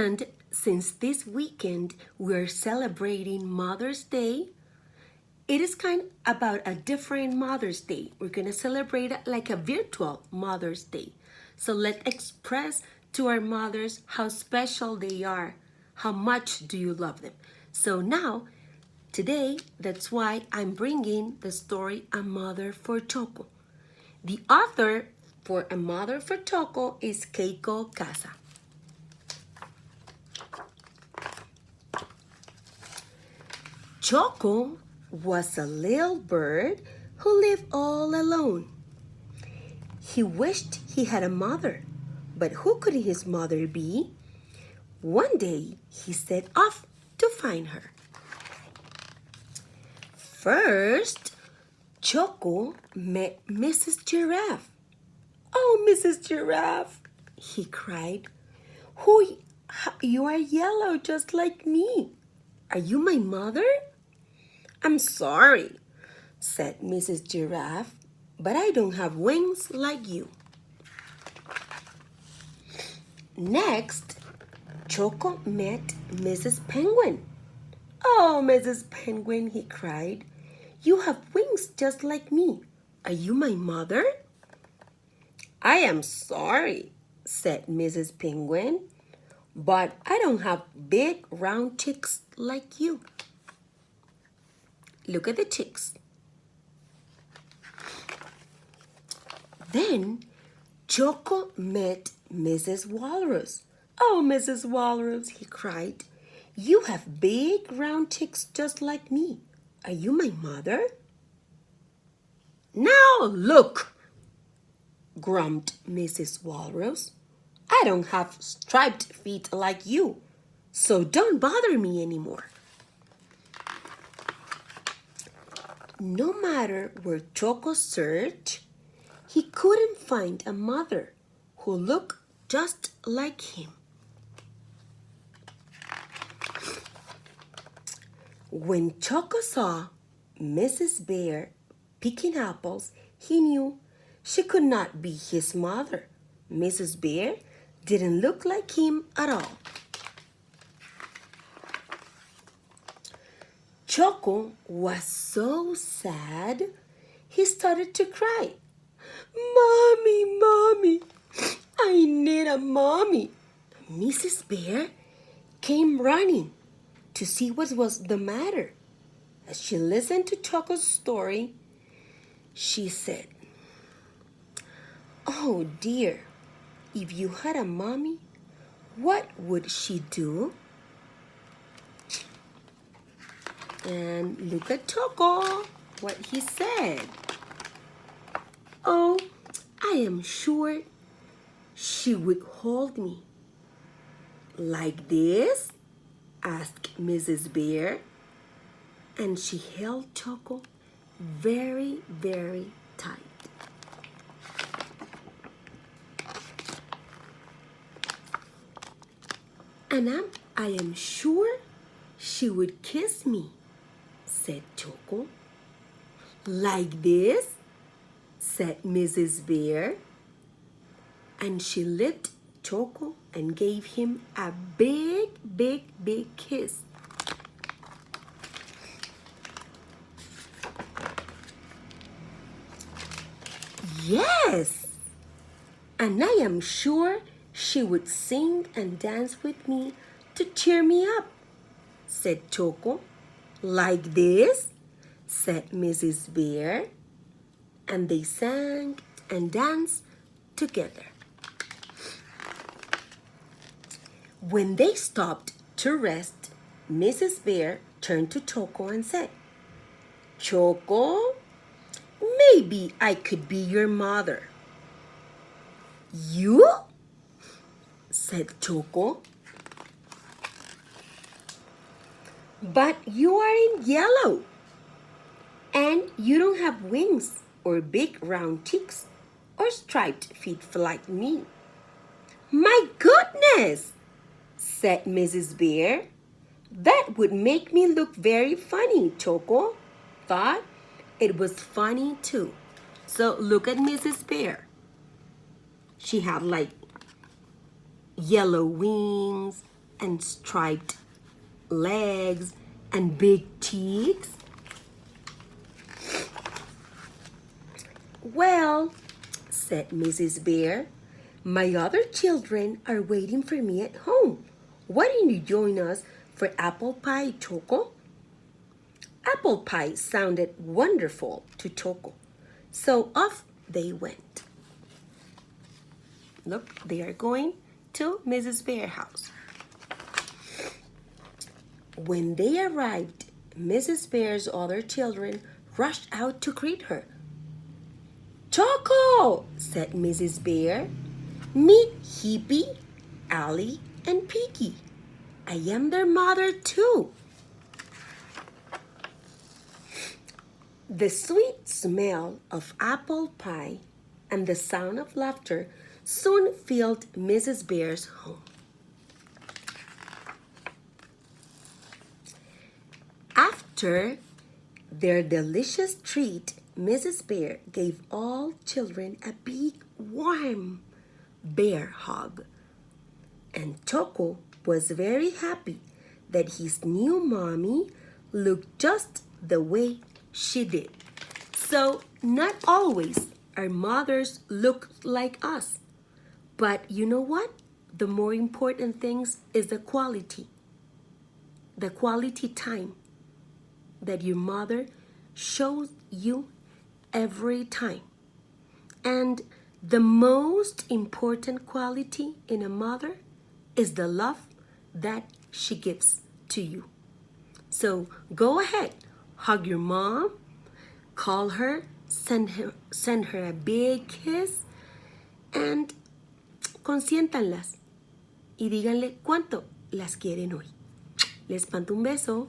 And since this weekend we're celebrating Mother's Day, it is kind of about a different Mother's Day. We're going to celebrate it like a virtual Mother's Day. So let's express to our mothers how special they are. How much do you love them? So now, today, that's why I'm bringing the story A Mother for Choco. The author for A Mother for Choco is Keiko Kasza. Choco was a little bird who lived all alone. He wished he had a mother, but who could his mother be? One day, he set off to find her. First, Choco met Mrs. Giraffe. "Oh, Mrs. Giraffe," he cried, you are yellow just like me. Are you my mother?" "I'm sorry," said Mrs. Giraffe, "but I don't have wings like you." Next, Choco met Mrs. Penguin. "Oh, Mrs. Penguin," he cried, "you have wings just like me. Are you my mother?" "I am sorry," said Mrs. Penguin, "but I don't have big round cheeks like you." Look at the cheeks. Then Choco met Mrs. Walrus. "Oh, Mrs. Walrus," he cried, "you have big round cheeks just like me. Are you my mother?" "Now look," grumbled Mrs. Walrus, "I don't have striped feet like you, so don't bother me anymore." No matter where Choco searched, he couldn't find a mother who looked just like him. When Choco saw Mrs. Bear picking apples, he knew she could not be his mother. Mrs. Bear didn't look like him at all. Choco was so sad, he started to cry. "Mommy, Mommy, I need a mommy." Mrs. Bear came running to see what was the matter. As she listened to Choco's story, she said, "Oh dear, if you had a mommy, what would she do?" And look at Choco, what he said. "Oh, I am sure she would hold me." "Like this?" asked Mrs. Bear. And she held Choco very, very tight. "And I am sure she would kiss me," said Choco. "Like this?" said Mrs. Bear. And she lifted Choco and gave him a big, big, big kiss. "Yes, and I am sure she would sing and dance with me to cheer me up," said Choco. "Like this?" said Mrs. Bear. And they sang and danced together. When they stopped to rest, Mrs. Bear turned to Choco and said, "Choco, maybe I could be your mother." "You?" said Choco. "But you aren't yellow, and you don't have wings or big round cheeks or striped feet like me." "My goodness!" said Mrs. Bear. "That would make me look very funny." Choco thought it was funny too. So look at Mrs. Bear. She had like yellow wings and striped legs and big cheeks? Well, said Mrs. Bear, my other children are waiting for me at home. Why don't you join us for apple pie, Choco? Apple pie sounded wonderful to Choco, so off they went. Look, they are going to Mrs. Bear's house. When they arrived, Mrs. Bear's other children rushed out to greet her. Choco, said Mrs. Bear, meet Hippie, Allie, and Piggy. I am their mother too. The sweet smell of apple pie and the sound of laughter soon filled Mrs. Bear's home. After their delicious treat, Mrs. Bear gave all children a big, warm bear hug. And Choco was very happy that his new mommy looked just the way she did. So, not always our mothers look like us. But you know what? The more important things is the quality time that your mother shows you every time. And the most important quality in a mother is the love that she gives to you. So go ahead, hug your mom, call her, send her a big kiss, and consiéntanlas y díganle cuánto las quieren hoy. Les mando un beso.